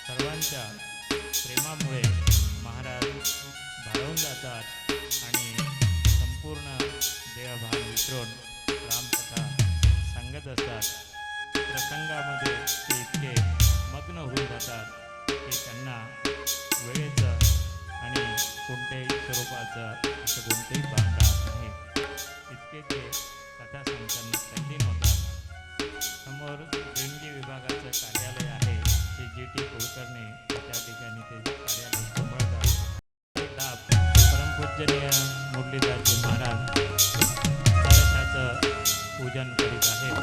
सर्वांच्या प्रेमामुळे महाराज भाळून जातात आणि संपूर्ण देहभान विसरून रामकथा सांगत असतात। प्रसंगामध्ये ते इतके मग्न होऊन जातात की त्यांना वेळेचं आणि कोणत्याही स्वरूपाचं असं कोणतेही भान राहत नाही। इतके ते कथा सांगताना तल्लीन होतात। समोर देणगी विभागाचं कार्यालय आहे, ते GT कुलकर्णी त्या ठिकाणी ते कार्यालय सांभाळतात। लाभ परमपूजनीय मुरलीधरजी महाराज कलशाचं पूजन करीत आहेत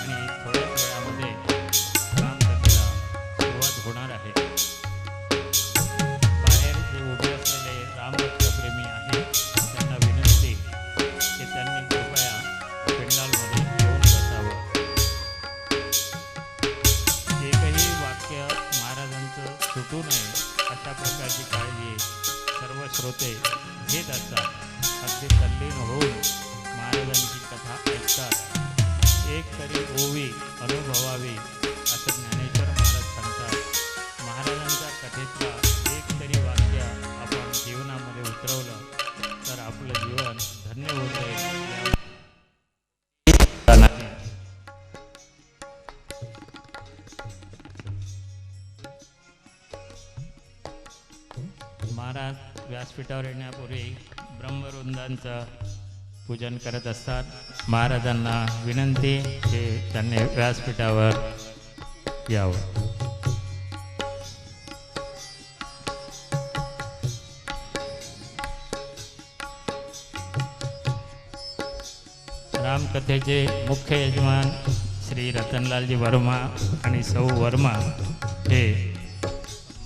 आणि थोड्याच वेळामध्ये रामकथेला सुरुवात होणार आहे। बाहेर जे उभे असलेले रामभक्तप्रेमी आहेत त्यांना विनंती की त्यांनी कृपया पेंडालमध्ये येऊन बसावं। एकही वाक्य महाराजांचं सुटू नये अशा प्रकारची काळजी सर्व श्रोते घेत असतात। अगदी तल्लीन होऊन महाराजांची कथा ऐकतात। एक तरी ओवी अनुभवावी असं ज्ञानेश्वर महाराज सांगतात। महाराजांच्या कथेतला एक तरी वाक्य आपण जीवनामध्ये उतरवलं तर आपलं जीवन धन्य होते। महाराज व्यासपीठावर येण्यापूर्वी ब्रह्मवृंदांचं पूजन करत असतात। महाराजांना विनंती की त्यांनी व्यासपीठावर यावं। रामकथेचे मुख्य यजमान श्री रतनलालजी वर्मा आणि सौ वर्मा हे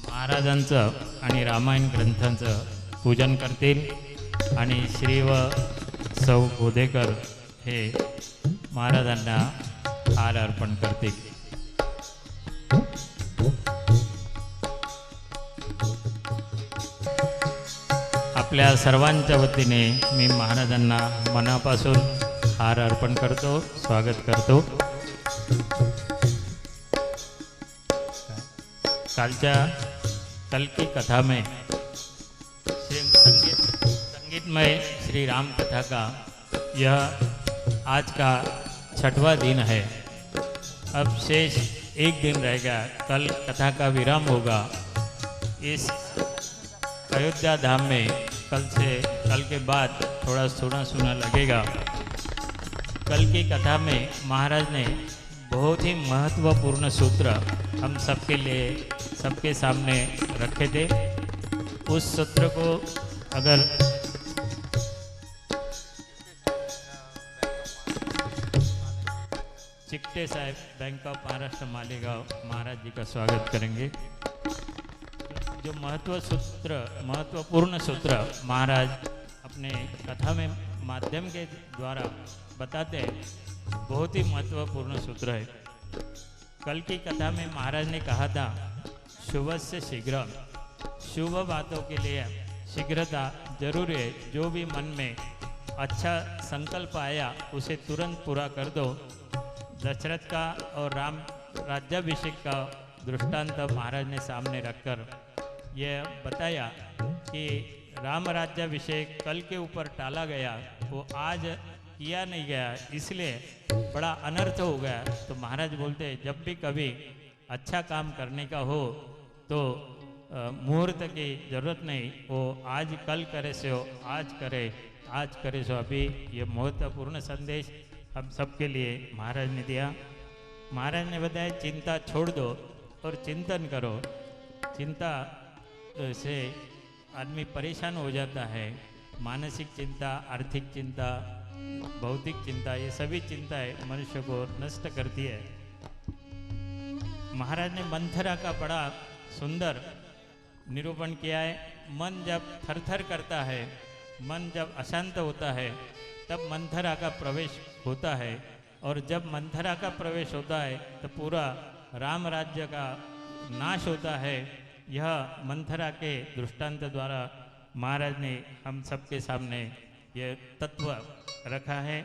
महाराजांचं आणि रामायण ग्रंथांचं पूजन करतील आणि श्री व सौ गोदेकर हे महाराजांना हार अर्पण करतील। आपल्या सर्वांच्या वतीने मी महाराजांना मनापासून हार अर्पण करतो, स्वागत करतो। कालच्या कल की कथा में संगीतमय श्री राम कथा का यह आज का 6वां दिन है। अब शेष एक दिन रह गया, कल कथा का विराम होगा। इस अयोध्या धाम में कल के बाद थोड़ा सुना लगेगा। कल की कथा में महाराज ने बहुत ही महत्वपूर्ण सूत्र हम सबके लिए सबके सामने रखे थे। उस सूत्र को अगर चिकटे साहब बैंक ऑफ महाराष्ट्र मालेगांव महाराज जी का स्वागत करेंगे। जो महत्वपूर्ण सूत्र महाराज अपने कथा में माध्यम के द्वारा बताते हैं, बहुत ही महत्वपूर्ण सूत्र है। कल की कथा में महाराज ने कहा था शुभ से शीघ्र, शुभ बातों के लिए शीघ्रता जरूरी है। जो भी मन में अच्छा संकल्प आया उसे तुरंत पूरा कर दो। दशरथ का और राम राज्याभिषेक का दृष्टांत महाराज ने सामने रखकर यह बताया कि राम राज्याभिषेक कल के ऊपर टाला गया, वो आज किया नहीं गया, इसलिए बड़ा अनर्थ हो गया। तो महाराज बोलते जब भी कभी अच्छा काम करने का हो तो मुहूर्त की ज़रूरत नहीं, वो आज कल करे से हो आज करे सो अभी। ये महत्वपूर्ण संदेश हम सबके लिए महाराज ने दिया। महाराज ने बताया चिंता छोड़ दो और चिंतन करो। चिंता से आदमी परेशान हो जाता है। मानसिक चिंता, आर्थिक चिंता, भौतिक चिंता, ये सभी चिंताएं मनुष्य को नष्ट करती है। महाराज ने मंथरा का बड़ा सुंदर निरूपण किया है। मन जब थरथर करता है, मन जब अशांत होता है, तब मंथरा का प्रवेश होता है, और जब मंथरा का प्रवेश होता है तो पूरा राम राज्य का नाश होता है। यह मंथरा के दृष्टांत द्वारा महाराज ने हम सबके सामने ये तत्व रखा है।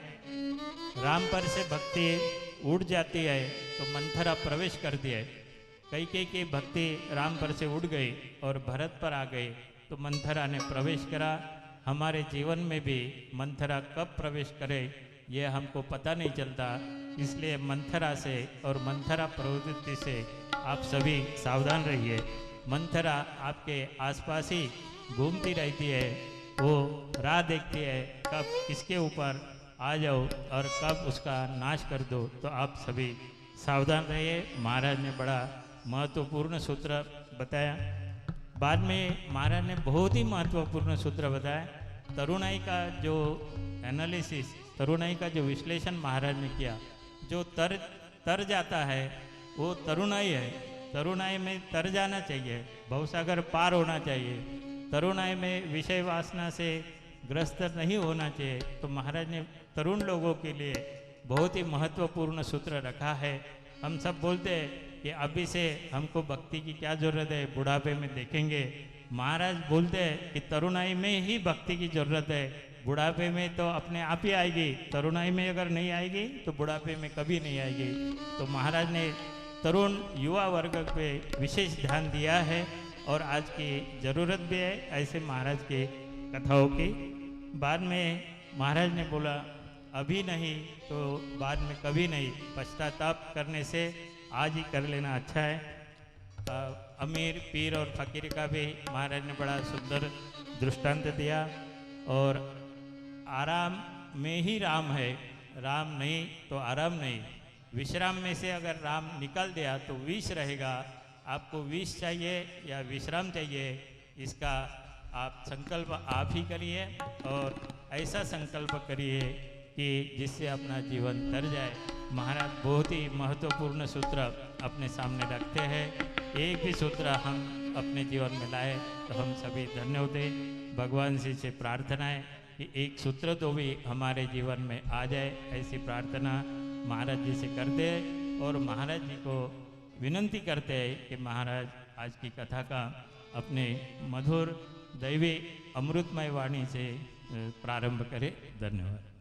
राम पर से भक्ति उड़ जाती है तो मंथरा प्रवेश करती है। कैकेयी की भक्ति राम पर से उड़ गई और भरत पर आ गई तो मंथरा ने प्रवेश करा। हमारे जीवन में भी मंथरा कब प्रवेश करे ये हमको पता नहीं चलता, इसलिए मंथरा से और मंथरा प्रवृत्ति से आप सभी सावधान रहिए। मंथरा आपके आसपास ही घूमती रहती है, वो राह देखती है कब किसके ऊपर आ जाओ और कब उसका नाश कर दो, तो आप सभी सावधान रहिए। महाराज ने बड़ा महत्वपूर्ण सूत्र बताया। बाद में महाराज ने बहुत ही महत्वपूर्ण सूत्र बताया। तरुणाई का जो एनालिसिस, तरुणाई का जो विश्लेषण महाराज ने किया, जो तर जाता है वो तरुणाई है। तरुणाई में तर जाना चाहिए, भवसागर पार होना चाहिए, तरुणाई में विषय वासना से ग्रस्त नहीं होना चाहिए। तो महाराज ने तरुण लोगों के लिए बहुत ही महत्वपूर्ण सूत्र रखा है। हम सब बोलते हैं कि अभी से हमको भक्ति की क्या ज़रूरत है, बुढ़ापे में देखेंगे। महाराज बोलते हैं कि तरुणाई में ही भक्ति की ज़रूरत है, बुढ़ापे में तो अपने आप ही आएगी। तरुणाई में अगर नहीं आएगी तो बुढ़ापे में कभी नहीं आएगी। तो महाराज ने तरुण युवा वर्ग पे विशेष ध्यान दिया है और आज की ज़रूरत भी है ऐसे महाराज की कथाओं की। बाद में महाराज ने बोला अभी नहीं तो बाद में कभी नहीं, पश्चाताप करने से आज ही कर लेना अच्छा है। अमीर पीर और फकीर का भी महाराज ने बड़ा सुंदर दृष्टांत दिया। और आराम में ही राम है, राम नहीं तो आराम नहीं। विश्राम में से अगर राम निकाल दिया तो विष रहेगा। आपको विष चाहिए या विश्राम चाहिए, इसका आप संकल्प आप ही करिए और ऐसा संकल्प करिए कि जिससे अपना जीवन तर जाए। महाराज बहुत ही महत्वपूर्ण सूत्र अपने सामने रखते हैं। एक भी सूत्र हम अपने जीवन में लाए तो हम सभी धन्य होते। भगवान जी से प्रार्थना है कि एक सूत्र तो भी हमारे जीवन में आ जाए, ऐसी प्रार्थना महाराज जी से करते हैं। और महाराज जी को विनंती करते हैं कि महाराज आज की कथा का अपने मधुर दैवी अमृतमय वाणी से प्रारंभ करें। धन्यवाद।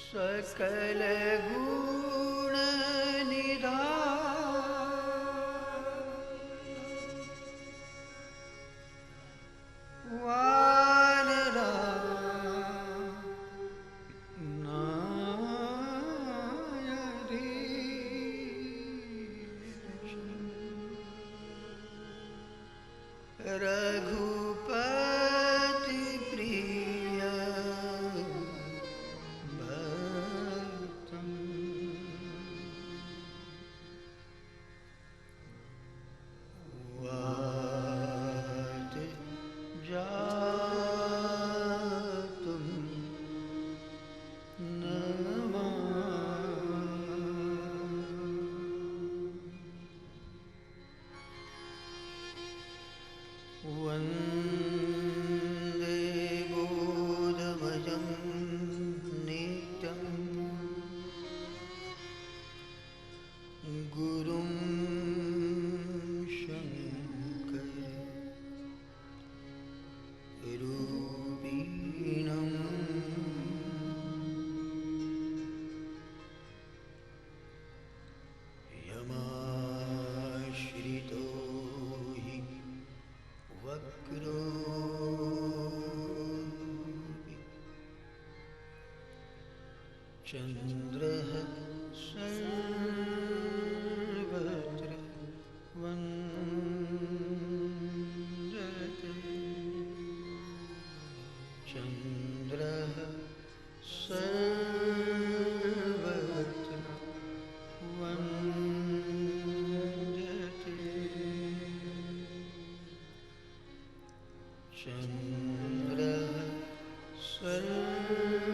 सकल गुण निधान वानरा नायधीश रघुपति प्रिय भक्तम् वात जातुं नमामि। वन्दे बोधमयं नित्यं गुरुं शङ्कररूपिणम् यमाश्रितो हि वक्रो चन्द्रः सर्वत्र वन्दते चन्द्रः सर्वत्र वन्दते चन्द्रः सर्वत्र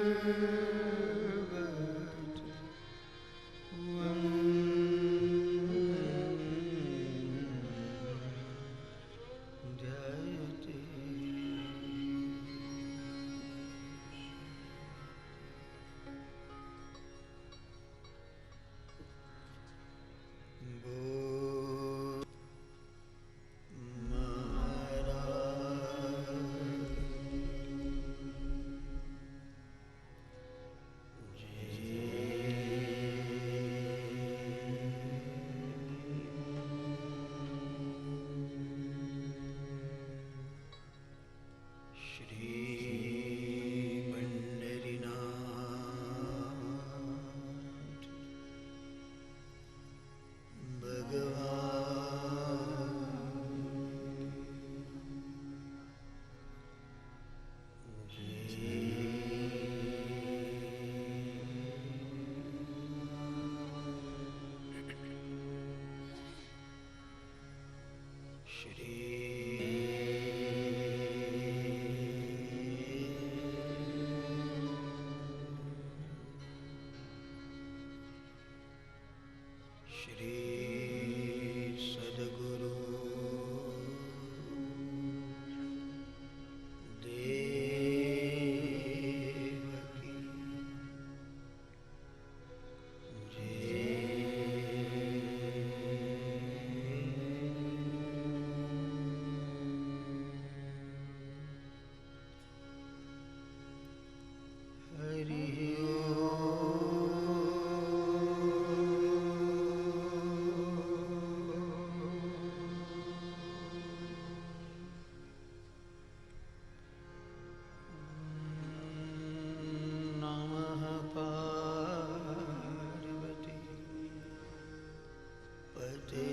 श्री सद्गुरु देव की हरि नमः पार्वती पते